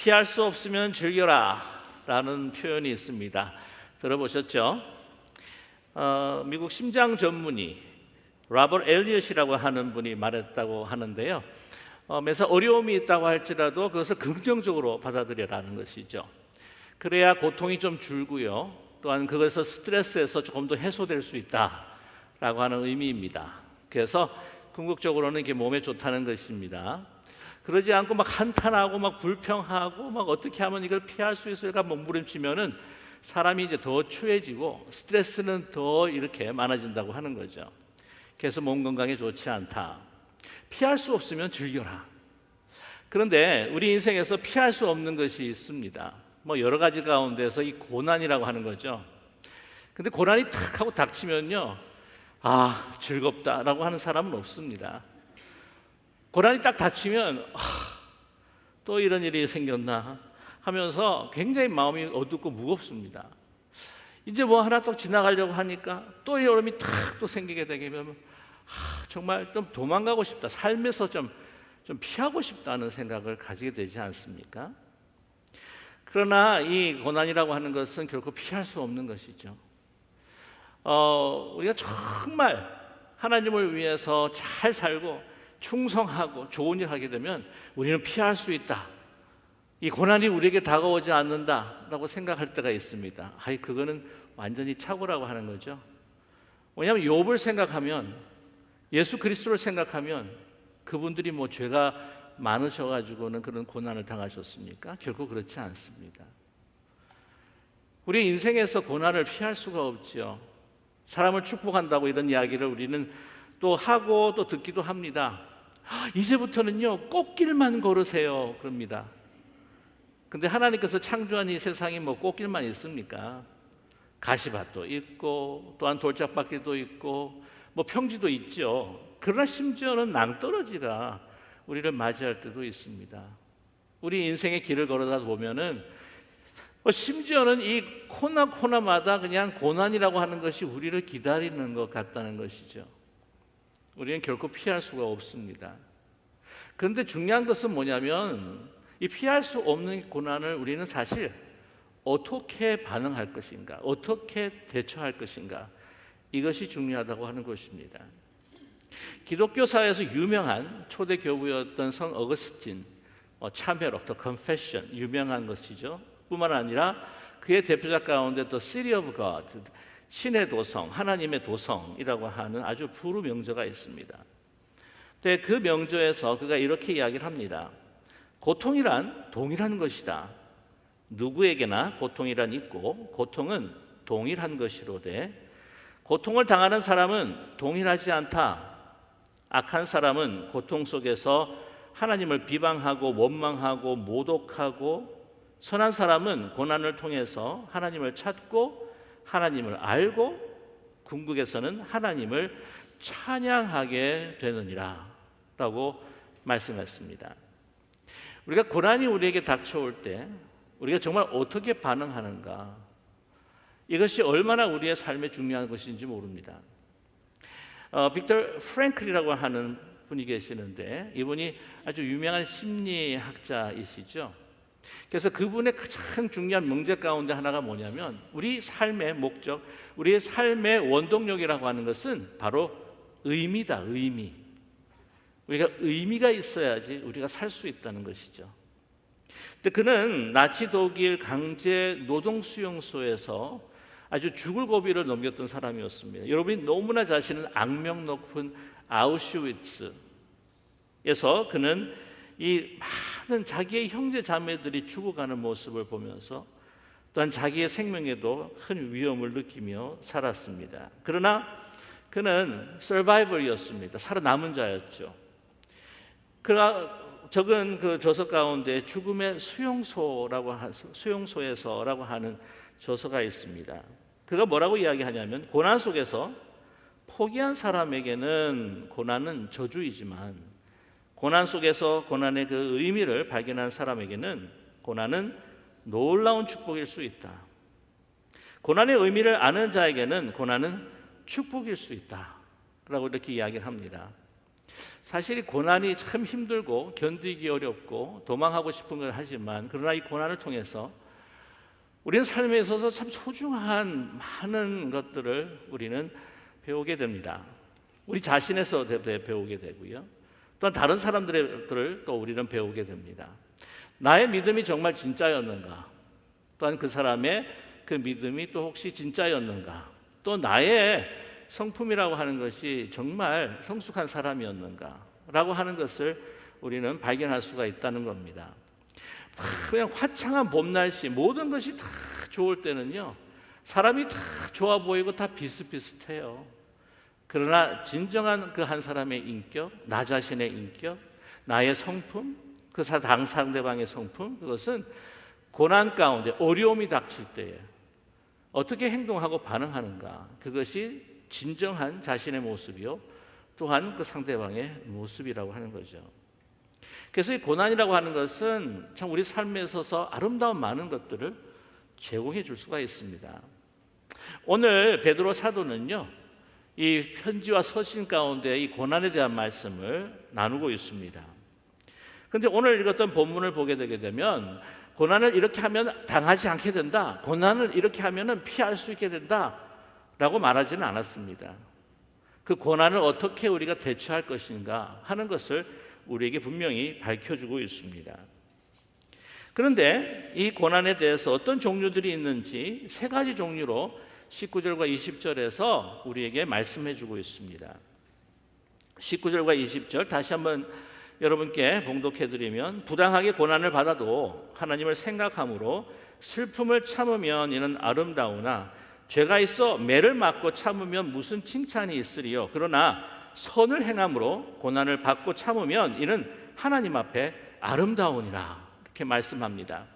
피할 수 없으면 즐겨라 라는 표현이 있습니다. 들어보셨죠? 미국 심장 전문의 로버트 엘리엇이라고 하는 분이 말했다고 하는데요. 매사 어려움이 있다고 할지라도 그것을 긍정적으로 받아들여라는 것이죠. 그래야 고통이 좀 줄고요. 또한 그것에서 스트레스에서 조금 더 해소될 수 있다라고 하는 의미입니다. 그래서 궁극적으로는 이게 몸에 좋다는 것입니다. 그러지 않고 막 한탄하고 막 불평하고 막 어떻게 하면 이걸 피할 수 있을까 몸부림치면은 사람이 이제 더 추해지고 스트레스는 더 이렇게 많아진다고 하는 거죠. 그래서 몸 건강에 좋지 않다. 피할 수 없으면 즐겨라. 그런데 우리 인생에서 피할 수 없는 것이 있습니다. 뭐 여러 가지 가운데서 이 고난이라고 하는 거죠. 근데 고난이 탁 하고 닥치면요, 아, 즐겁다라고 하는 사람은 없습니다. 고난이 딱 닥치면 또 이런 일이 생겼나 하면서 굉장히 마음이 어둡고 무겁습니다. 이제 뭐 하나 또 지나가려고 하니까 또 여름이 탁 또 생기게 되면 정말 좀 도망가고 싶다, 삶에서 좀 피하고 싶다는 생각을 가지게 되지 않습니까? 그러나 이 고난이라고 하는 것은 결코 피할 수 없는 것이죠. 우리가 정말 하나님을 위해서 잘 살고 충성하고 좋은 일 하게 되면 우리는 피할 수 있다. 이 고난이 우리에게 다가오지 않는다라고 생각할 때가 있습니다. 그거는 완전히 착오라고 하는 거죠. 왜냐하면 욥을 생각하면, 예수 그리스도를 생각하면 그분들이 뭐 죄가 많으셔가지고는 그런 고난을 당하셨습니까? 결코 그렇지 않습니다. 우리 인생에서 고난을 피할 수가 없죠. 사람을 축복한다고 이런 이야기를 우리는 또 하고 또 듣기도 합니다. 이제부터는요, 꽃길만 걸으세요 그럽니다. 근데 하나님께서 창조한 이 세상이 뭐 꽃길만 있습니까? 가시밭도 있고 또한 돌짝밭길도 있고 뭐 평지도 있죠. 그러나 심지어는 낭떠러지가 우리를 맞이할 때도 있습니다. 우리 인생의 길을 걸어다 보면은 심지어는 이 코나코나마다 그냥 고난이라고 하는 것이 우리를 기다리는 것 같다는 것이죠. 우리는 결코 피할 수가 없습니다. 그런데 중요한 것은 뭐냐면 이 피할 수 없는 고난을 우리는 사실 어떻게 반응할 것인가, 어떻게 대처할 것인가, 이것이 중요하다고 하는 것입니다. 기독교사에서 유명한 초대 교부였던 성 어거스틴, 참회록, The Confession, 유명한 것이죠. 뿐만 아니라 그의 대표작 가운데 The City of God, 신의 도성, 하나님의 도성이라고 하는 아주 부르 명저가 있습니다. 근데 그 명저에서 그가 이렇게 이야기를 합니다. 고통이란 동일한 것이다. 누구에게나 고통이란 있고 고통은 동일한 것이로되 고통을 당하는 사람은 동일하지 않다. 악한 사람은 고통 속에서 하나님을 비방하고 원망하고 모독하고, 선한 사람은 고난을 통해서 하나님을 찾고 하나님을 알고 궁극에서는 하나님을 찬양하게 되느니라 라고 말씀했습니다. 우리가 고난이 우리에게 닥쳐올 때 우리가 정말 어떻게 반응하는가, 이것이 얼마나 우리의 삶에 중요한 것인지 모릅니다. 빅터 프랭클이라고 하는 분이 계시는데 이분이 아주 유명한 심리학자이시죠. 그래서 그분의 가장 중요한 명제 가운데 하나가 뭐냐면 우리 삶의 목적, 우리의 삶의 원동력이라고 하는 것은 바로 의미다. 의미. 우리가 의미가 있어야지 우리가 살 수 있다는 것이죠. 근데 그는 나치 독일 강제 노동 수용소에서 아주 죽을 고비를 넘겼던 사람이었습니다. 여러분이 너무나 잘 아시는 악명 높은 아우슈위츠에서 그는 이 많은 자기의 형제 자매들이 죽어가는 모습을 보면서 또한 자기의 생명에도 큰 위험을 느끼며 살았습니다. 그러나 그는 서바이벌이었습니다. 살아남은 자였죠. 그가 적은 그 저서 가운데 죽음의 수용소에서라고 하는 저서가 있습니다. 그가 뭐라고 이야기하냐면 고난 속에서 포기한 사람에게는 고난은 저주이지만 고난 속에서 고난의 그 의미를 발견한 사람에게는 고난은 놀라운 축복일 수 있다. 고난의 의미를 아는 자에게는 고난은 축복일 수 있다 라고 이렇게 이야기를 합니다. 사실 이 고난이 참 힘들고 견디기 어렵고 도망하고 싶은 걸 하지만, 그러나 이 고난을 통해서 우리는 삶에 있어서 참 소중한 많은 것들을 우리는 배우게 됩니다. 우리 자신에서 배우게 되고요. 또한 다른 사람들을 또 우리는 배우게 됩니다. 나의 믿음이 정말 진짜였는가? 또한 그 사람의 그 믿음이 또 혹시 진짜였는가? 또 나의 성품이라고 하는 것이 정말 성숙한 사람이었는가? 라고 하는 것을 우리는 발견할 수가 있다는 겁니다. 그냥 화창한 봄 날씨, 모든 것이 다 좋을 때는요, 사람이 다 좋아 보이고 다 비슷비슷해요. 그러나 진정한 그 한 사람의 인격, 나 자신의 인격, 나의 성품, 그 상대방의 성품, 그것은 고난 가운데 어려움이 닥칠 때에 어떻게 행동하고 반응하는가, 그것이 진정한 자신의 모습이요, 또한 그 상대방의 모습이라고 하는 거죠. 그래서 이 고난이라고 하는 것은 참 우리 삶에 있어서 아름다운 많은 것들을 제공해 줄 수가 있습니다. 오늘 베드로 사도는요, 이 편지와 서신 가운데 이 고난에 대한 말씀을 나누고 있습니다. 그런데 오늘 읽었던 본문을 보게 되게 되면 고난을 이렇게 하면 당하지 않게 된다, 고난을 이렇게 하면 피할 수 있게 된다 라고 말하지는 않았습니다. 그 고난을 어떻게 우리가 대처할 것인가 하는 것을 우리에게 분명히 밝혀주고 있습니다. 그런데 이 고난에 대해서 어떤 종류들이 있는지 세 가지 종류로 19절과 20절에서 우리에게 말씀해 주고 있습니다. 19절과 20절 다시 한번 여러분께 봉독해 드리면, 부당하게 고난을 받아도 하나님을 생각함으로 슬픔을 참으면 이는 아름다우나 죄가 있어 매를 맞고 참으면 무슨 칭찬이 있으리요. 그러나 선을 행함으로 고난을 받고 참으면 이는 하나님 앞에 아름다우니라. 이렇게 말씀합니다.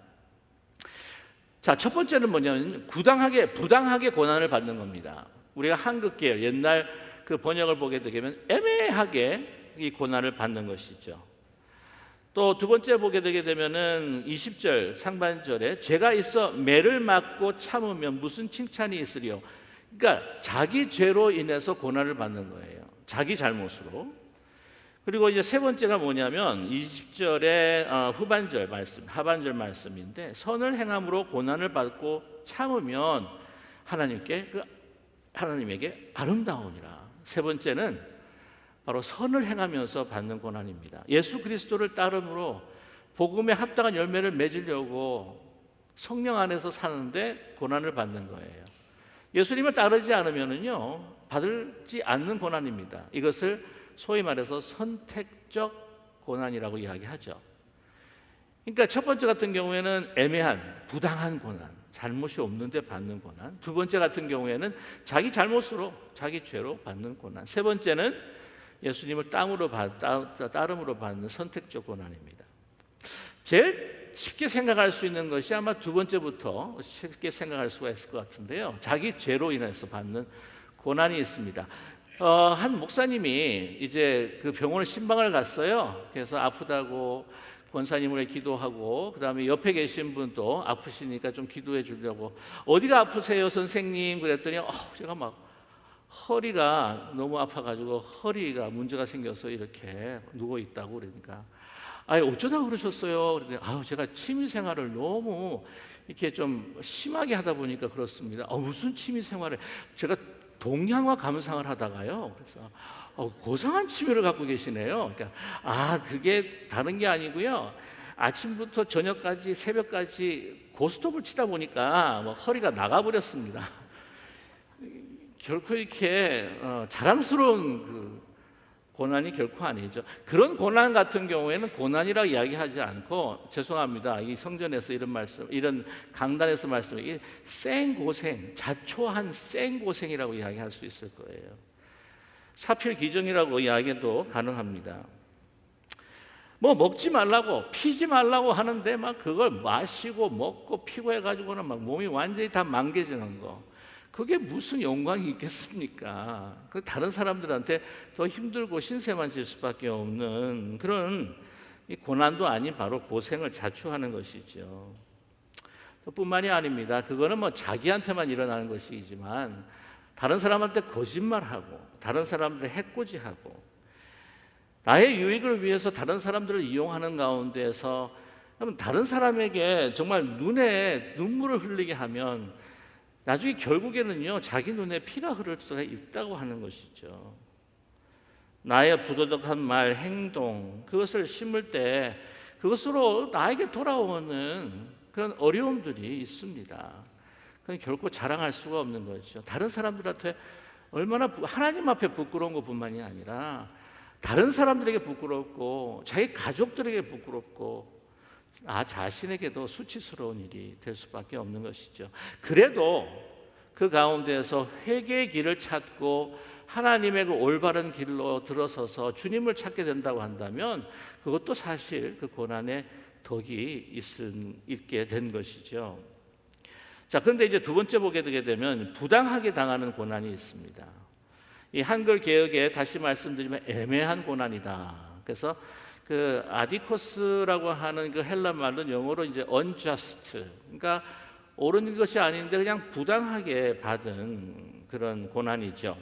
자, 첫 번째는 뭐냐면 부당하게 고난을 받는 겁니다. 우리가 한국계 옛날 그 번역을 보게 되면 애매하게 이 고난을 받는 것이죠. 또 두 번째 보게 되게 되면은 20절 상반절에 죄가 있어 매를 맞고 참으면 무슨 칭찬이 있으리요. 그러니까 자기 죄로 인해서 고난을 받는 거예요. 자기 잘못으로. 그리고 이제 세 번째가 뭐냐면 20절의 후반절 말씀, 하반절 말씀인데, 선을 행함으로 고난을 받고 참으면 하나님에게 아름다우니라. 세 번째는 바로 선을 행하면서 받는 고난입니다. 예수 그리스도를 따름으로 복음에 합당한 열매를 맺으려고 성령 안에서 사는데 고난을 받는 거예요. 예수님을 따르지 않으면은요, 받지 않는 고난입니다. 이것을 소위 말해서 선택적 고난이라고 이야기하죠. 그러니까 첫 번째 같은 경우에는 애매한, 부당한 고난, 잘못이 없는데 받는 고난. 두 번째 같은 경우에는 자기 잘못으로, 자기 죄로 받는 고난. 세 번째는 예수님을 따름으로 받는 선택적 고난입니다. 제일 쉽게 생각할 수 있는 것이 아마 두 번째부터 쉽게 생각할 수가 있을 것 같은데요, 자기 죄로 인해서 받는 고난이 있습니다. 한 목사님이 이제 그 병원을 신방을 갔어요. 그래서 아프다고 권사님을 기도하고, 그 다음에 옆에 계신 분도 아프시니까 좀 기도해 주려고, 어디가 아프세요 선생님? 그랬더니 제가 막 허리가 너무 아파가지고 허리가 문제가 생겨서 이렇게 누워 있다고. 그러니까 어쩌다 그러셨어요? 그랬더니 제가 취미 생활을 너무 이렇게 좀 심하게 하다 보니까 그렇습니다. 무슨 취미 생활을, 제가 동양화 감상을 하다가요, 그래서 고상한 취미를 갖고 계시네요. 그러니까 그게 다른 게 아니고요, 아침부터 저녁까지 새벽까지 고스톱을 치다 보니까 허리가 나가버렸습니다. 결코 이렇게 자랑스러운 그 고난이 결코 아니죠. 그런 고난 같은 경우에는 고난이라고 이야기하지 않고, 죄송합니다, 이 성전에서 이런 말씀, 이런 강단에서 말씀, 이 생고생, 자초한 생고생이라고 이야기할 수 있을 거예요. 사필기정이라고 이야기도 가능합니다. 먹지 말라고, 피지 말라고 하는데 막 그걸 마시고 먹고 피고 해가지고는 막 몸이 완전히 다 망개지는 거, 그게 무슨 영광이 있겠습니까? 그 다른 사람들한테 더 힘들고 신세만 질 수밖에 없는 그런 이 고난도 아닌 바로 고생을 자초하는 것이죠. 뿐만이 아닙니다. 그거는 자기한테만 일어나는 것이지만 다른 사람한테 거짓말하고, 다른 사람들 해코지하고, 나의 유익을 위해서 다른 사람들을 이용하는 가운데서 다른 사람에게 정말 눈에 눈물을 흘리게 하면 나중에 결국에는요, 자기 눈에 피가 흐를 수가 있다고 하는 것이죠. 나의 부도덕한 말, 행동, 그것을 심을 때 그것으로 나에게 돌아오는 그런 어려움들이 있습니다. 그건 결코 자랑할 수가 없는 거죠. 다른 사람들한테 얼마나 하나님 앞에 부끄러운 것뿐만이 아니라 다른 사람들에게 부끄럽고 자기 가족들에게 부끄럽고 자신에게도 수치스러운 일이 될 수밖에 없는 것이죠. 그래도 그 가운데에서 회개의 길을 찾고 하나님의 그 올바른 길로 들어서서 주님을 찾게 된다고 한다면 그것도 사실 그 고난의 덕이 있게 된 것이죠. 자, 그런데 이제 두 번째 보게 되게 되면 부당하게 당하는 고난이 있습니다. 이 한글 개역에 다시 말씀드리면 애매한 고난이다. 그래서 그 아디코스라고 하는 그 헬라 말은 영어로 이제 unjust, 그러니까 옳은 것이 아닌데 그냥 부당하게 받은 그런 고난이죠.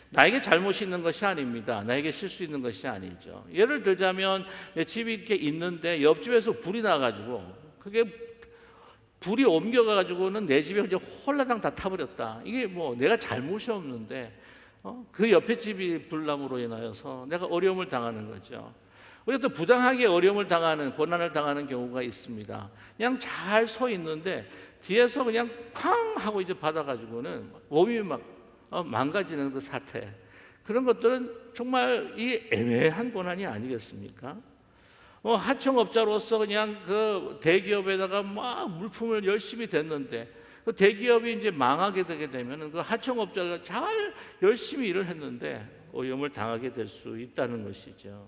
나에게 잘못이 있는 것이 아닙니다. 나에게 실수 있는 것이 아니죠. 예를 들자면 집이 이렇게 있는데 옆집에서 불이 나가지고 그게 불이 옮겨가지고는 내 집에 이제 홀라당 다 타버렸다. 이게 뭐 내가 잘못이 없는데 그 옆에 집이 불남으로 인하여서 내가 어려움을 당하는 거죠. 우리가 또 부당하게 어려움을 당하는, 고난을 당하는 경우가 있습니다. 그냥 잘 서 있는데 뒤에서 그냥 쾅 하고 이제 받아가지고는 몸이 막 망가지는 그 사태, 그런 것들은 정말 이 애매한 고난이 아니겠습니까? 하청업자로서 그냥 그 대기업에다가 막 물품을 열심히 댔는데 그 대기업이 이제 망하게 되게 되면 그 하청업자가 잘 열심히 일을 했는데 어려움을 당하게 될 수 있다는 것이죠.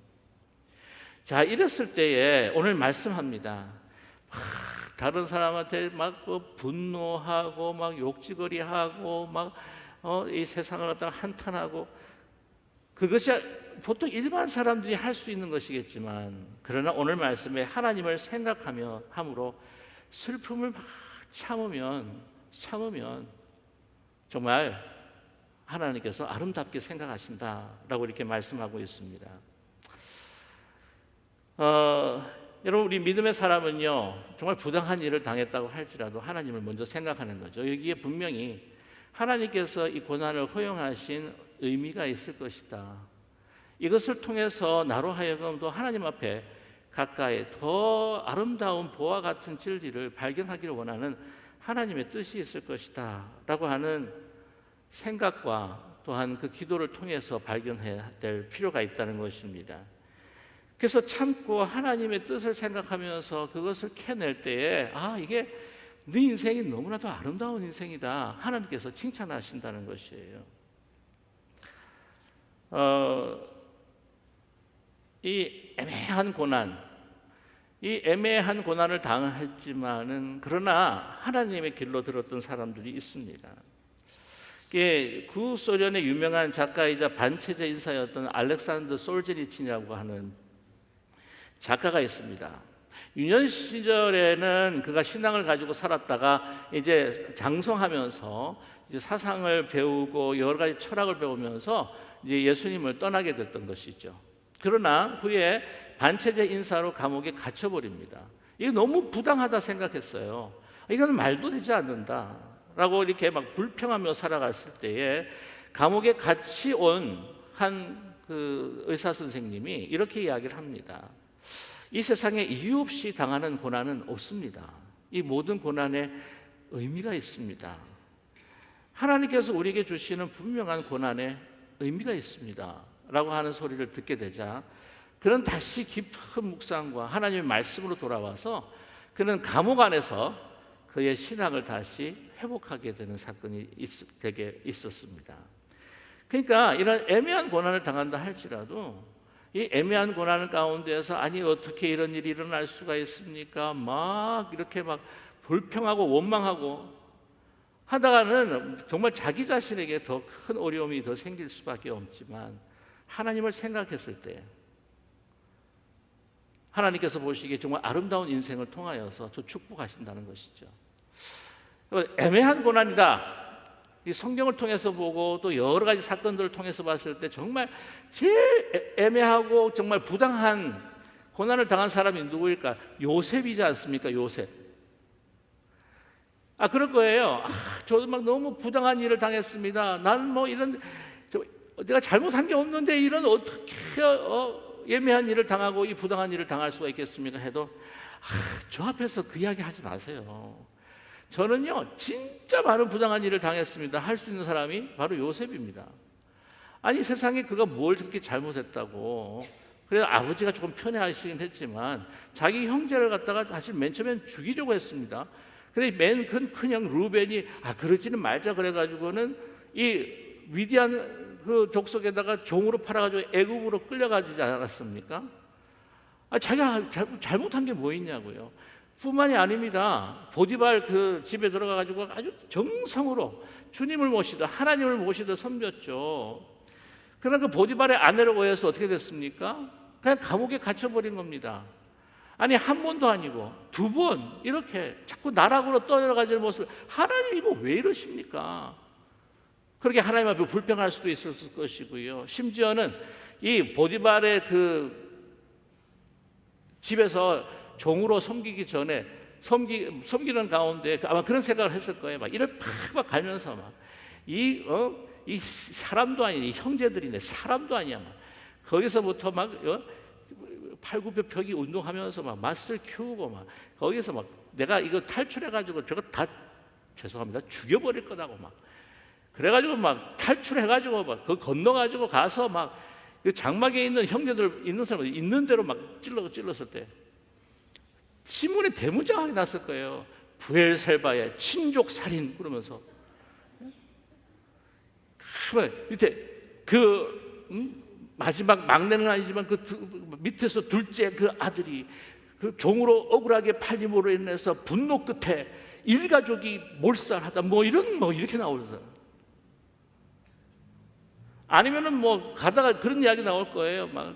자, 이랬을 때에 오늘 말씀합니다. 다른 사람한테 막 분노하고 막 욕지거리하고 막 이 세상을 갖다가 한탄하고, 그것이 보통 일반 사람들이 할 수 있는 것이겠지만, 그러나 오늘 말씀에 하나님을 생각하며 함으로 슬픔을 막 참으면 정말 하나님께서 아름답게 생각하신다라고 이렇게 말씀하고 있습니다. 여러분, 우리 믿음의 사람은요, 정말 부당한 일을 당했다고 할지라도 하나님을 먼저 생각하는 거죠. 여기에 분명히 하나님께서 이 고난을 허용하신 의미가 있을 것이다. 이것을 통해서 나로 하여금 또 하나님 앞에 가까이 더 아름다운 보화 같은 진리를 발견하기를 원하는 하나님의 뜻이 있을 것이다 라고 하는 생각과 또한 그 기도를 통해서 발견해야 될 필요가 있다는 것입니다. 그래서 참고 하나님의 뜻을 생각하면서 그것을 캐낼 때에 이게 네 인생이 너무나도 아름다운 인생이다, 하나님께서 칭찬하신다는 것이에요. 이 애매한 고난을 당했지만은 그러나 하나님의 길로 들었던 사람들이 있습니다. 구소련의 유명한 작가이자 반체제 인사였던 알렉산더 솔제니친이라고 하는 작가가 있습니다. 유년 시절에는 그가 신앙을 가지고 살았다가 이제 장성하면서 이제 사상을 배우고 여러 가지 철학을 배우면서 이제 예수님을 떠나게 됐던 것이죠. 그러나 후에 반체제 인사로 감옥에 갇혀버립니다. 이게 너무 부당하다 생각했어요. 이건 말도 되지 않는다라고 이렇게 막 불평하며 살아갔을 때에 감옥에 같이 온 한 그 의사 선생님이 이렇게 이야기를 합니다. 이 세상에 이유 없이 당하는 고난은 없습니다. 이 모든 고난에 의미가 있습니다. 하나님께서 우리에게 주시는 분명한 고난에 의미가 있습니다 라고 하는 소리를 듣게 되자 그는 다시 깊은 묵상과 하나님의 말씀으로 돌아와서 그는 감옥 안에서 그의 신앙을 다시 회복하게 되는 사건이 되게 있었습니다. 그러니까 이런 애매한 고난을 당한다 할지라도 이 애매한 고난 가운데에서 어떻게 이런 일이 일어날 수가 있습니까? 막 이렇게 막 불평하고 원망하고 하다가는 정말 자기 자신에게 더 큰 어려움이 더 생길 수밖에 없지만 하나님을 생각했을 때 하나님께서 보시기에 정말 아름다운 인생을 통하여서 더 축복하신다는 것이죠. 애매한 고난이다. 이 성경을 통해서 보고 또 여러 가지 사건들을 통해서 봤을 때 정말 제일 애매하고 정말 부당한 고난을 당한 사람이 누구일까? 요셉이지 않습니까? 요셉. 그럴 거예요. 저도 막 너무 부당한 일을 당했습니다. 나는 뭐 이런 내가 잘못한 게 없는데 이런 어떻게 예매한 일을 당하고 이 부당한 일을 당할 수가 있겠습니까? 해도 저 앞에서 그 이야기 하지 마세요. 저는요 진짜 많은 부당한 일을 당했습니다. 할 수 있는 사람이 바로 요셉입니다. 아니 세상에 그가 뭘 그렇게 잘못했다고. 그래서 아버지가 조금 편애하시긴 했지만 자기 형제를 갖다가 사실 맨 처음엔 죽이려고 했습니다. 근데 맨 큰 형 루벤이 그러지는 말자 그래가지고는 이 미디안 그 족속에다가 종으로 팔아가지고 애굽으로 끌려가지 않았습니까? 자기가 잘못한 게 뭐 있냐고요. 뿐만이 아닙니다. 보디발 그 집에 들어가가지고 아주 정성으로 주님을 모시다 하나님을 모시다 섬겼죠. 그러나 그 보디발의 아내로 보여서 어떻게 됐습니까? 그냥 감옥에 갇혀버린 겁니다. 아니 한 번도 아니고 두 번 이렇게 자꾸 나락으로 떨어가지는 모습을 하나님 이거 왜 이러십니까? 그렇게 하나님 앞에 불평할 수도 있었을 것이고요. 심지어는 이 보디발의 그 집에서 종으로 섬기기 전에 섬기는 가운데 아마 그런 생각을 했을 거예요. 막 이를 팍 갈면서 막 이 사람도 아닌 이 형제들이네 사람도 아니야. 막 거기서부터 막 팔굽혀펴기 운동하면서 막 맛을 키우고 막 거기서 막 내가 이거 탈출해가지고 저거 다 죄송합니다 죽여버릴 거다고 막 그래가지고 막 탈출해가지고 막 그 건너가지고 가서 막 그 장막에 있는 형제들 있는 사람 있는 대로 막 찔렀을 때 신문에 대문짝하게 났을 거예요. 부엘셀바의 친족 살인 그러면서 밑에 마지막 막내는 아니지만 그 밑에서 둘째 그 아들이 그 종으로 억울하게 팔림으로 인해서 분노 끝에 일가족이 몰살하다 뭐 이렇게 나오잖아요. 아니면은 뭐 가다가 그런 이야기 나올 거예요. 막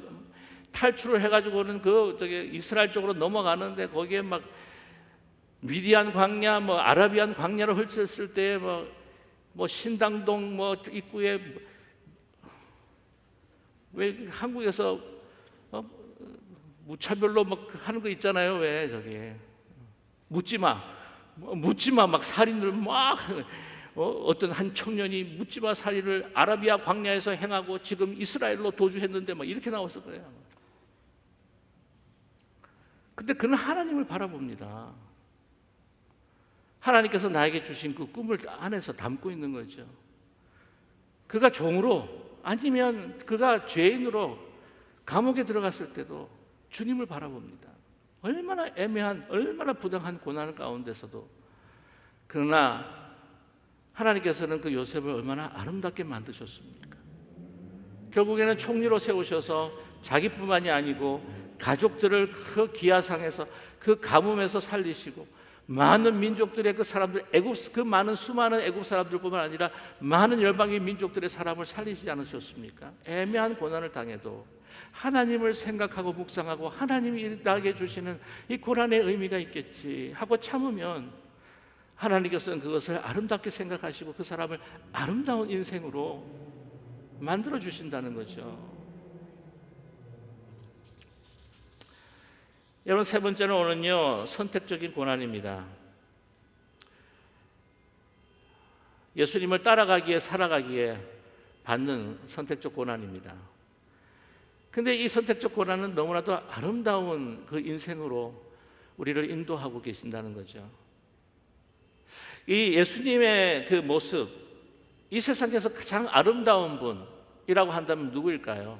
탈출을 해가지고는 이스라엘 쪽으로 넘어가는데 거기에 막 미디안 광야, 뭐 아라비안 광야를 헐쳤을 때 뭐 신당동 뭐 입구에 왜 한국에서 무차별로 막 하는 거 있잖아요. 왜 저기 묻지 마 막 살인을 막 어떤 한 청년이 묻지 마 살인을 아라비아 광야에서 행하고 지금 이스라엘로 도주했는데 막 이렇게 나왔을 거예요. 근데 그는 하나님을 바라봅니다. 하나님께서 나에게 주신 그 꿈을 안에서 담고 있는 거죠. 그가 종으로 아니면 그가 죄인으로 감옥에 들어갔을 때도 주님을 바라봅니다. 얼마나 애매한 얼마나 부당한 고난 가운데서도 그러나 하나님께서는 그 요셉을 얼마나 아름답게 만드셨습니까? 결국에는 총리로 세우셔서 자기뿐만이 아니고 가족들을 그 기아상에서 그 가뭄에서 살리시고 많은 민족들의 그 사람들 그 많은 수많은 애굽 사람들뿐만 아니라 많은 열방의 민족들의 사람을 살리시지 않으셨습니까? 애매한 고난을 당해도 하나님을 생각하고 묵상하고 하나님이 나에게 주시는 이 고난의 의미가 있겠지 하고 참으면 하나님께서는 그것을 아름답게 생각하시고 그 사람을 아름다운 인생으로 만들어 주신다는 거죠. 여러분 세 번째는 오늘은요 선택적인 고난입니다. 예수님을 따라가기에 살아가기에 받는 선택적 고난입니다. 근데 이 선택적 고난은 너무나도 아름다운 그 인생으로 우리를 인도하고 계신다는 거죠. 이 예수님의 그 모습, 이 세상에서 가장 아름다운 분이라고 한다면 누구일까요?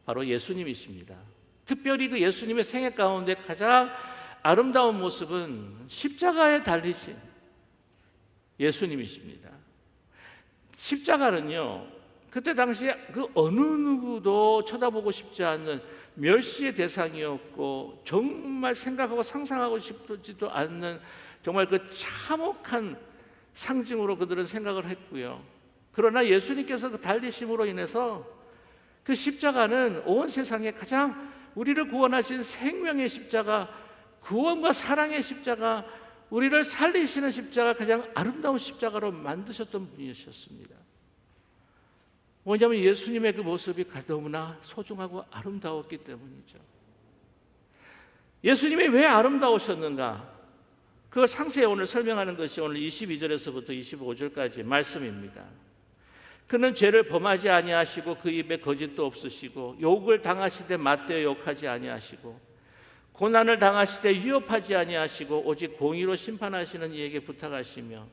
바로 예수님이십니다. 특별히 그 예수님의 생애 가운데 가장 아름다운 모습은 십자가에 달리신 예수님이십니다. 십자가는요, 그때 당시에 그 어느 누구도 쳐다보고 싶지 않는 멸시의 대상이었고 정말 생각하고 상상하고 싶지도 않는 정말 그 참혹한 상징으로 그들은 생각을 했고요. 그러나 예수님께서 그 달리심으로 인해서 그 십자가는 온 세상에 가장 우리를 구원하신 생명의 십자가, 구원과 사랑의 십자가, 우리를 살리시는 십자가, 가장 아름다운 십자가로 만드셨던 분이셨습니다. 뭐냐면 예수님의 그 모습이 너무나 소중하고 아름다웠기 때문이죠. 예수님이 왜 아름다우셨는가? 그걸 상세히 오늘 설명하는 것이 오늘 22절에서부터 25절까지 말씀입니다. 그는 죄를 범하지 아니하시고 그 입에 거짓도 없으시고 욕을 당하시되 맞대어 욕하지 아니하시고 고난을 당하시되 위협하지 아니하시고 오직 공의로 심판하시는 이에게 부탁하시며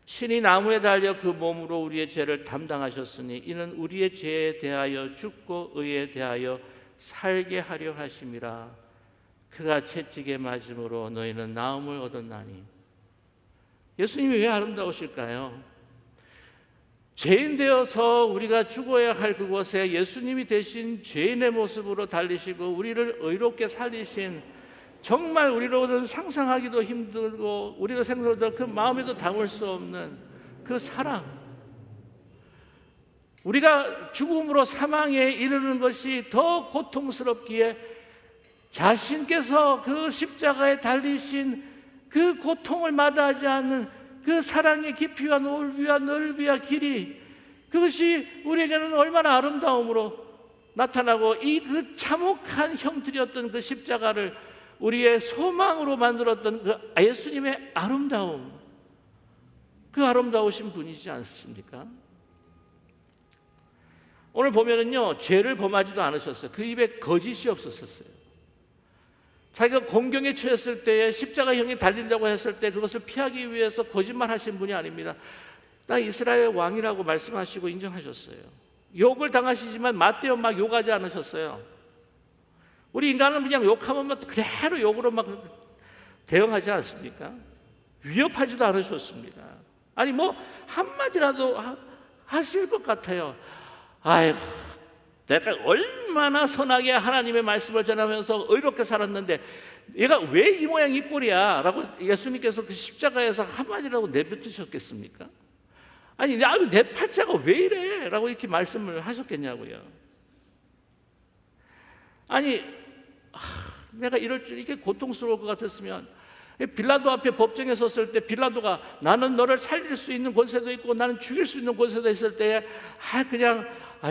친히 나무에 달려 그 몸으로 우리의 죄를 담당하셨으니 이는 우리의 죄에 대하여 죽고 의에 대하여 살게 하려 하심이라. 그가 채찍에 맞음으로 너희는 나음을 얻었나니. 예수님이 왜 아름다우실까요? 죄인 되어서 우리가 죽어야 할 그곳에 예수님이 대신 죄인의 모습으로 달리시고 우리를 의롭게 살리신, 정말 우리로는 상상하기도 힘들고 우리가 생각해도 그 마음에도 담을 수 없는 그 사랑, 우리가 죽음으로 사망에 이르는 것이 더 고통스럽기에 자신께서 그 십자가에 달리신 그 고통을 마다하지 않는 그 사랑의 깊이와 넓이와 길이, 그것이 우리에게는 얼마나 아름다움으로 나타나고 이 그 참혹한 형들이었던 그 십자가를 우리의 소망으로 만들었던 그 예수님의 아름다움, 그 아름다우신 분이지 않습니까? 오늘 보면은요, 죄를 범하지도 않으셨어요. 그 입에 거짓이 없었어요. 자기가 공경에 처했을 때에 십자가형이 달리려고 했을 때 그것을 피하기 위해서 거짓말하신 분이 아닙니다. 나 이스라엘 왕이라고 말씀하시고 인정하셨어요. 욕을 당하시지만 맞대어 막 욕하지 않으셨어요. 우리 인간은 그냥 욕하면 그대로 욕으로 막 대응하지 않습니까? 위협하지도 않으셨습니다. 아니 뭐 한마디라도 하실 것 같아요. 아이고, 내가 얼마나 선하게 하나님의 말씀을 전하면서 의롭게 살았는데 얘가 왜 이 모양 이 꼴이야? 라고 예수님께서 그 십자가에서 한마디라고 내뱉으셨겠습니까? 아니 내 팔자가 왜 이래? 라고 이렇게 말씀을 하셨겠냐고요. 아니 내가 이럴 줄, 이게 고통스러울 것 같았으면 빌라도 앞에 법정에 섰을 때 빌라도가 나는 너를 살릴 수 있는 권세도 있고 나는 죽일 수 있는 권세도 있을 때에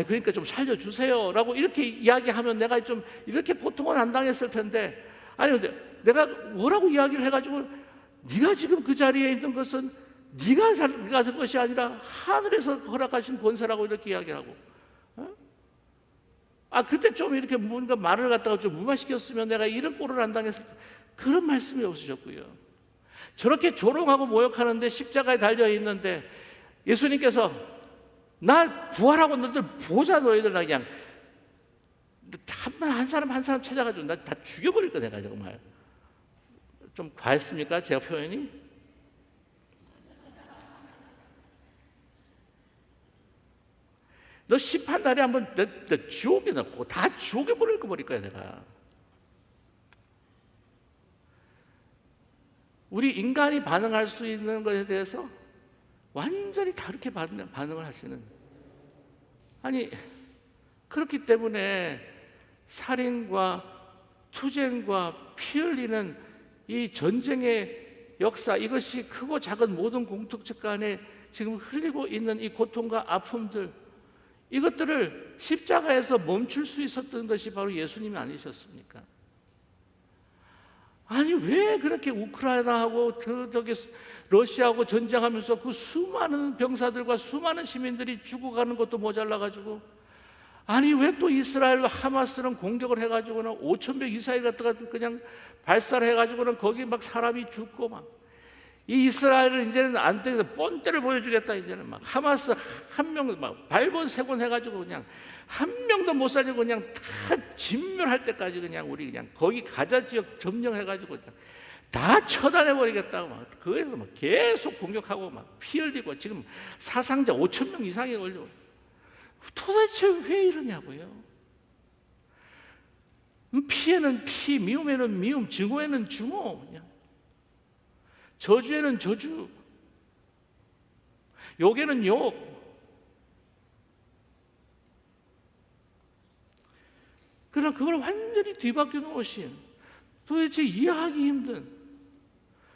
그러니까 좀 살려주세요 라고 이렇게 이야기하면 내가 좀 이렇게 고통을 안 당했을 텐데, 아니 근데 내가 뭐라고 이야기를 해가지고 네가 지금 그 자리에 있는 것은 네가 된 것이 아니라 하늘에서 허락하신 권세라고 이렇게 이야기를 하고, 그때 좀 이렇게 뭔가 말을 갖다가 좀 무마시켰으면 내가 이런 꼴을 안 당했을 텐데, 그런 말씀이 없으셨고요. 저렇게 조롱하고 모욕하는데 십자가에 달려 있는데 예수님께서 나 부활하고 너희들 보자, 너희들 나 그냥 한 사람 한 사람 찾아가지고 나 다 죽여버릴 거야 내가. 정말 좀 과했습니까? 제가 표현이? 너 심판 날에 한번 너 지옥에 넣고 다 지옥에 버릴 거야 내가. 우리 인간이 반응할 수 있는 것에 대해서 완전히 다르게 반응을 하시는, 아니 그렇기 때문에 살인과 투쟁과 피 흘리는 이 전쟁의 역사, 이것이 크고 작은 모든 공동체 간에 지금 흘리고 있는 이 고통과 아픔들, 이것들을 십자가에서 멈출 수 있었던 것이 바로 예수님이 아니셨습니까? 아니 왜 그렇게 우크라이나하고 저기 러시아하고 전쟁하면서 그 수많은 병사들과 수많은 시민들이 죽어가는 것도 모자라가지고, 아니 왜 또 이스라엘과 하마스는 공격을 해가지고는 5,000명 이상이 갖다가 그냥 발사를 해가지고는 거기 막 사람이 죽고 막, 이 이스라엘은 이제는 안 되겠다, 본때를 보여주겠다, 이제는 막 하마스 한 명 막 발본색원 해가지고 그냥 한 명도 못 살리고 그냥 다 진멸할 때까지 그냥 우리 그냥 거기 가자 지역 점령해가지고 그냥 다 처단해버리겠다고 막, 거기서 막 계속 공격하고 막 피 흘리고 지금 사상자 5,000명 이상이 걸려. 도대체 왜 이러냐고요? 피에는 피, 미움에는 미움, 증오에는 증오, 그냥 저주에는 저주, 욕에는 욕. 그러나 그걸 완전히 뒤바뀌어 놓으신, 도대체 이해하기 힘든,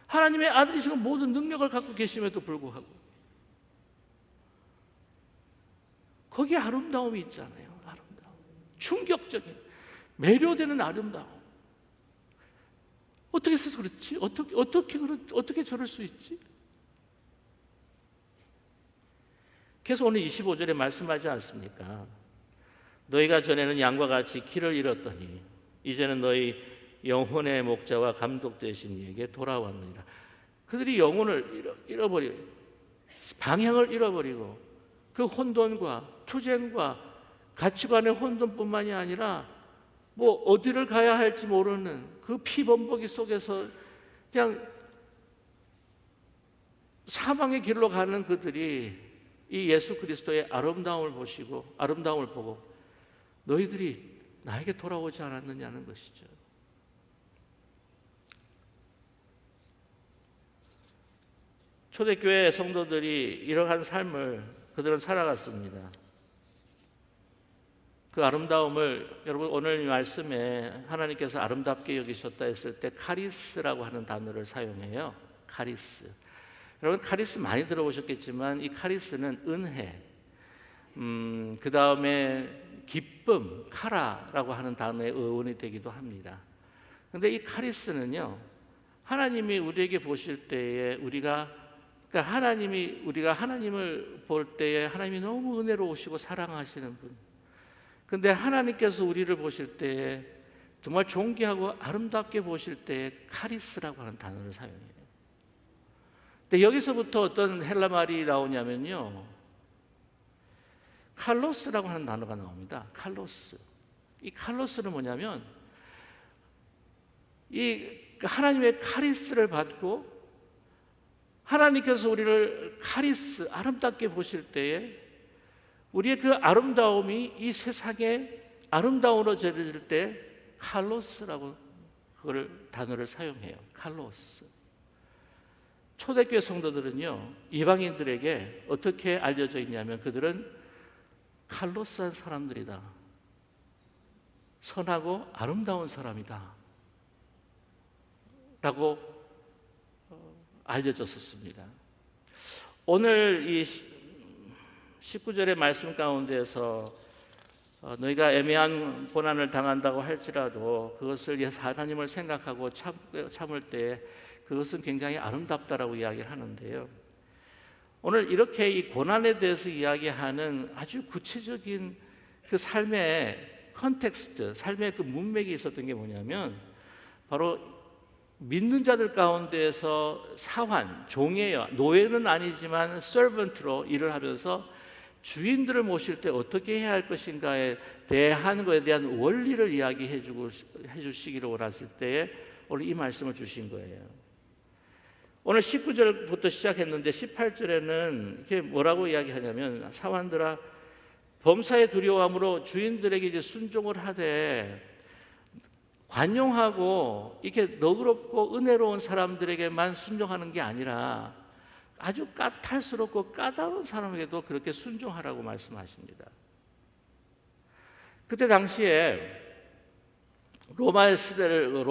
하나님의 아들이시고 모든 능력을 갖고 계심에도 불구하고 거기에 아름다움이 있잖아요. 아름다움, 충격적인, 매료되는 아름다움. 어떻게 해서 그렇지? 어떻게 저럴 수 있지? 그래서 오늘 25절에 말씀하지 않습니까? 너희가 전에는 양과 같이 길을 잃었더니 이제는 너희 영혼의 목자와 감독 되신 이에게 돌아왔느니라. 그들이 영혼을 잃어버리고 방향을 잃어버리고 그 혼돈과 투쟁과 가치관의 혼돈뿐만이 아니라 뭐 어디를 가야 할지 모르는 그 피범벅이 속에서 그냥 사망의 길로 가는 그들이 이 예수 그리스도의 아름다움을 보고 너희들이 나에게 돌아오지 않았느냐는 것이죠. 초대교회 성도들이 이러한 삶을 그들은 살아갔습니다. 그 아름다움을 여러분 오늘 말씀에 하나님께서 아름답게 여기셨다 했을 때 카리스라고 하는 단어를 사용해요. 카리스. 여러분 카리스 많이 들어보셨겠지만 이 카리스는 은혜, 그 다음에 기쁨, 카라라고 하는 단어의 어원이 되기도 합니다. 그런데 이 카리스는요, 하나님이 우리에게 보실 때에 우리가 하나님을 볼 때에 하나님이 너무 은혜로우시고 사랑하시는 분. 근데 하나님께서 우리를 보실 때에 정말 존귀하고 아름답게 보실 때에 카리스라고 하는 단어를 사용해요. 근데 여기서부터 어떤 헬라 말이 나오냐면요, 칼로스라고 하는 단어가 나옵니다. 칼로스. 이 칼로스는 뭐냐면 이 하나님의 카리스를 받고 하나님께서 우리를 카리스, 아름답게 보실 때에 우리의 그 아름다움이 이 세상에 아름다움으로 재려질 때 칼로스라고 그걸 단어를 사용해요. 칼로스. 초대교회 성도들은요, 이방인들에게 어떻게 알려져 있냐면 그들은 칼로스한 사람들이다. 선하고 아름다운 사람이다. 라고 알려졌었습니다. 오늘 이 19절의 말씀 가운데에서 너희가 애매한 고난을 당한다고 할지라도 그것을 하나님을 생각하고 참을 때 그것은 굉장히 아름답다라고 이야기를 하는데요. 오늘 이렇게 이 고난에 대해서 이야기하는 아주 구체적인 그 삶의 컨텍스트, 삶의 그 문맥이 있었던 게 뭐냐면 바로 믿는 자들 가운데에서 사환, 종이에요. 노예는 아니지만 서번트로 일을 하면서 주인들을 모실 때 어떻게 해야 할 것인가에 대한 것에 대한 원리를 이야기해 주시기를 원하실 때에 오늘 이 말씀을 주신 거예요. 오늘 19절부터 시작했는데 18절에는 이게 뭐라고 이야기하냐면 사환들아 범사에 두려워함으로 주인들에게 이제 순종을 하되 관용하고 이렇게 너그럽고 은혜로운 사람들에게만 순종하는 게 아니라 아주 까탈스럽고 까다로운 사람에게도 그렇게 순종하라고 말씀하십니다. 그때 당시에 로마의 시대를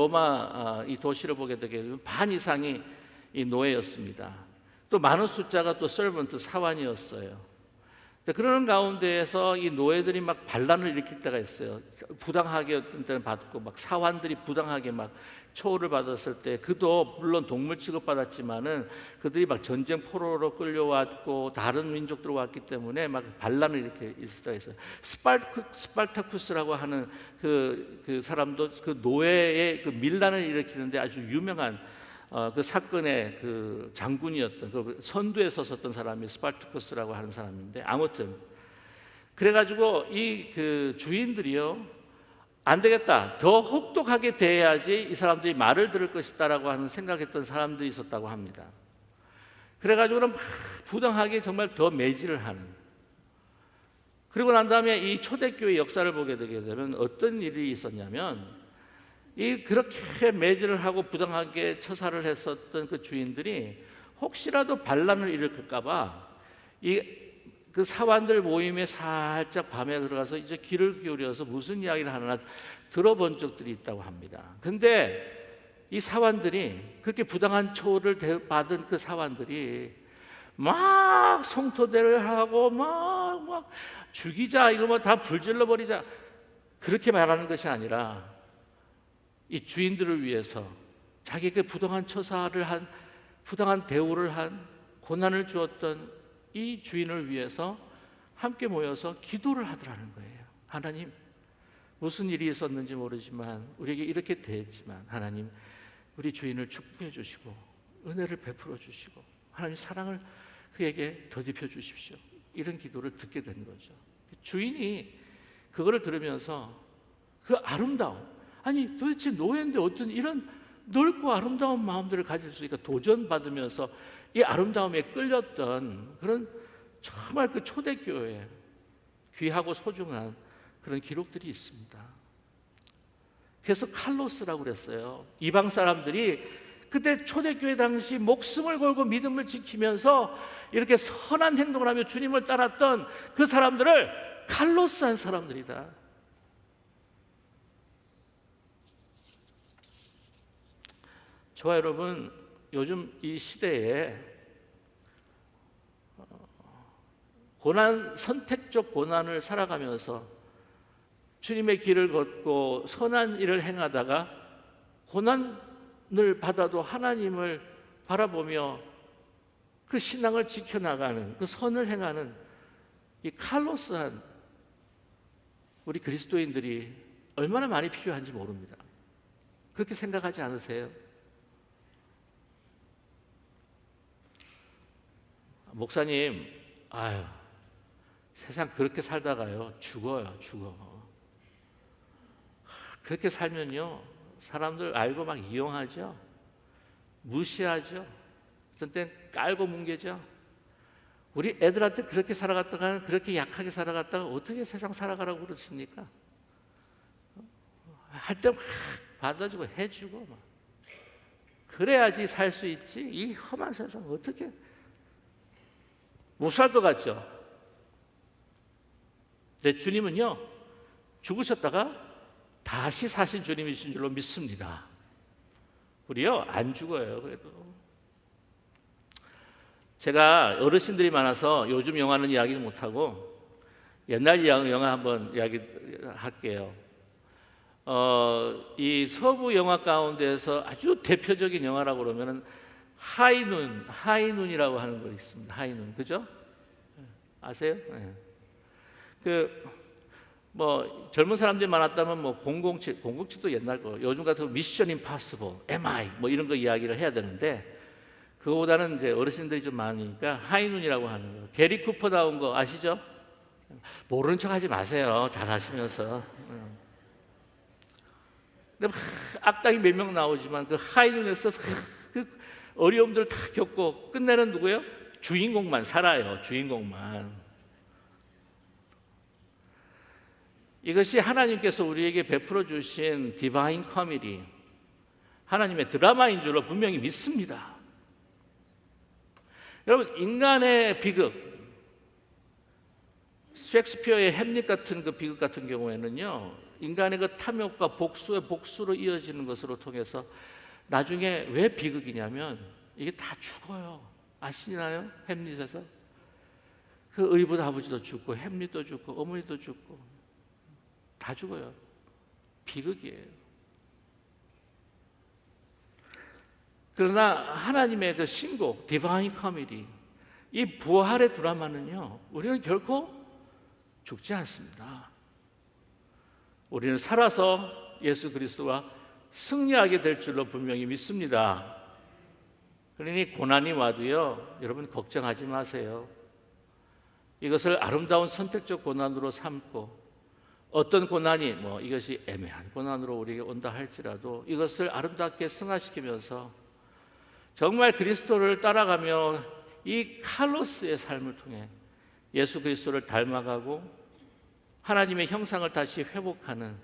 이 도시를 보게 되게 반 이상이 이 노예였습니다. 또 많은 숫자가 또 서번트 사환이었어요. 그러는 가운데에서 이 노예들이 막 반란을 일으킬 때가 있어요. 부당하게 어떤 때는 받고 막 사환들이 부당하게 막 처우를 받았을 때 그도 물론 동물 취급받았지만은 그들이 막 전쟁 포로로 끌려왔고 다른 민족들로 왔기 때문에 막 반란을 이렇게 있을 때가 있어요. 스파르타쿠스라고 하는 그 사람도 그 노예의 그 밀란을 일으키는데 아주 유명한 그 사건의 그 장군이었던 그 선두에 섰었던 사람이 스파르타쿠스라고 하는 사람인데 아무튼 그래가지고 이 그 주인들이요 안 되겠다 더 혹독하게 대해야지 이 사람들이 말을 들을 것이다라고 하는 생각했던 사람들이 있었다고 합니다. 그래가지고는 막 부당하게 정말 더 매질을 하는. 그리고 난 다음에 이 초대교회 역사를 보게 되게 되면 어떤 일이 있었냐면 이 그렇게 매질을 하고 부당하게 처사를 했었던 그 주인들이 혹시라도 반란을 일으킬까봐 그 사환들 모임에 살짝 밤에 들어가서 이제 귀를 기울여서 무슨 이야기를 하나 들어본 적들이 있다고 합니다. 근데 이 사환들이 그렇게 부당한 처우를 받은 그 사환들이 막 성토대를 하고 막 죽이자 이러면 다 불질러 버리자 그렇게 말하는 것이 아니라 이 주인들을 위해서 자기에게 부당한 처사를 한 부당한 대우를 한 고난을 주었던 이 주인을 위해서 함께 모여서 기도를 하더라는 거예요. 하나님, 무슨 일이 있었는지 모르지만 우리에게 이렇게 됐지만 하나님, 우리 주인을 축복해 주시고 은혜를 베풀어 주시고 하나님 사랑을 그에게 더딥혀 주십시오. 이런 기도를 듣게 된 거죠. 주인이 그거를 들으면서 그 아름다움, 아니 도대체 노예인데 어떤 이런 넓고 아름다운 마음들을 가질 수 있을까 도전받으면서 이 아름다움에 끌렸던 그런 정말 그 초대교회에 귀하고 소중한 그런 기록들이 있습니다. 그래서 칼로스라고 그랬어요. 이방 사람들이 그때 초대교회 당시 목숨을 걸고 믿음을 지키면서 이렇게 선한 행동을 하며 주님을 따랐던 그 사람들을 칼로스한 사람들이다. 저와 여러분, 요즘 이 시대에 고난, 선택적 고난을 살아가면서 주님의 길을 걷고 선한 일을 행하다가 고난을 받아도 하나님을 바라보며 그 신앙을 지켜나가는 그 선을 행하는 이 칼로스한 우리 그리스도인들이 얼마나 많이 필요한지 모릅니다. 그렇게 생각하지 않으세요? 목사님, 아유, 세상 그렇게 살다가요 죽어요. 그렇게 살면요 사람들 알고 막 이용하죠, 무시하죠, 어떤 땐 깔고 뭉개죠. 우리 애들한테 그렇게 살아갔다가 그렇게 약하게 살아갔다가 어떻게 세상 살아가라고 그러십니까? 할 때 막 받아주고 해주고 막 그래야지 살 수 있지. 이 험한 세상 어떻게 못 살 것 같죠? 내 주님은요 죽으셨다가 다시 사신 주님이신 줄로 믿습니다. 우리요 안 죽어요. 그래도 제가 어르신들이 많아서 요즘 영화는 이야기 못하고 옛날 영화 한번 이야기할게요. 이 서부 영화 가운데서 아주 대표적인 영화라고 그러면은 하이눈이라고 하는 거 있습니다. 하이눈, 그죠? 아세요? 네. 뭐 젊은 사람들이 많았다면 뭐 007도 옛날 거, 요즘 같은 미션 임파서블, MI 뭐 이런 거 이야기를 해야 되는데 그거보다는 이제 어르신들이 좀 많으니까 하이눈이라고 하는 거. 게리 쿠퍼 나온 거 아시죠? 모르는 척 하지 마세요. 잘 하시면서. 근데 악당이 몇 명 나오지만 그 하이눈에서 그 어려움들 다 겪고 끝내는 누구예요? 주인공만 살아요. 주인공만. 이것이 하나님께서 우리에게 베풀어 주신 디바인 코미디, 하나님의 드라마인 줄로 분명히 믿습니다. 여러분, 인간의 비극, 셰익스피어의 햄릿 같은 그 비극 같은 경우에는요 인간의 그 탐욕과 복수로 이어지는 것으로 통해서 나중에 왜 비극이냐면 이게 다 죽어요. 아시나요? 햄릿에서 그 의붓 아버지도 죽고 햄릿도 죽고 어머니도 죽고 다 죽어요. 비극이에요. 그러나 하나님의 그 신곡 디바인 코미디, 이 부활의 드라마는요 우리는 결코 죽지 않습니다. 우리는 살아서 예수 그리스도와 승리하게 될 줄로 분명히 믿습니다. 그러니 고난이 와도요 여러분 걱정하지 마세요. 이것을 아름다운 선택적 고난으로 삼고, 어떤 고난이 뭐 이것이 애매한 고난으로 우리에게 온다 할지라도 이것을 아름답게 승화시키면서 정말 그리스도를 따라가며 이 칼로스의 삶을 통해 예수 그리스도를 닮아가고 하나님의 형상을 다시 회복하는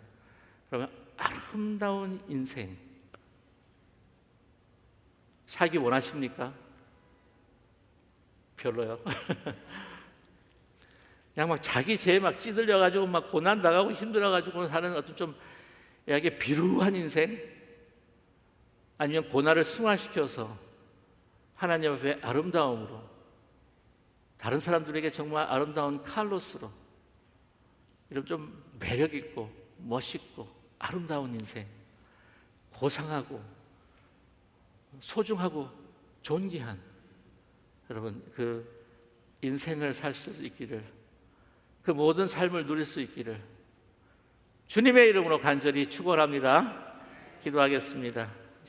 그러면 아름다운 인생 살기 원하십니까? 별로요. 그냥 막 자기 죄에 막 찌들려 가지고 막 고난 당하고 힘들어 가지고 사는 어떤 좀 약간 비루한 인생, 아니면 고난을 승화시켜서 하나님 앞에 아름다움으로, 다른 사람들에게 정말 아름다운 칼로스로, 이런 좀 매력 있고 멋있고 아름다운 인생, 고상하고 소중하고 존귀한 여러분 그 인생을 살 수 있기를, 그 모든 삶을 누릴 수 있기를 주님의 이름으로 간절히 축원합니다. 기도하겠습니다.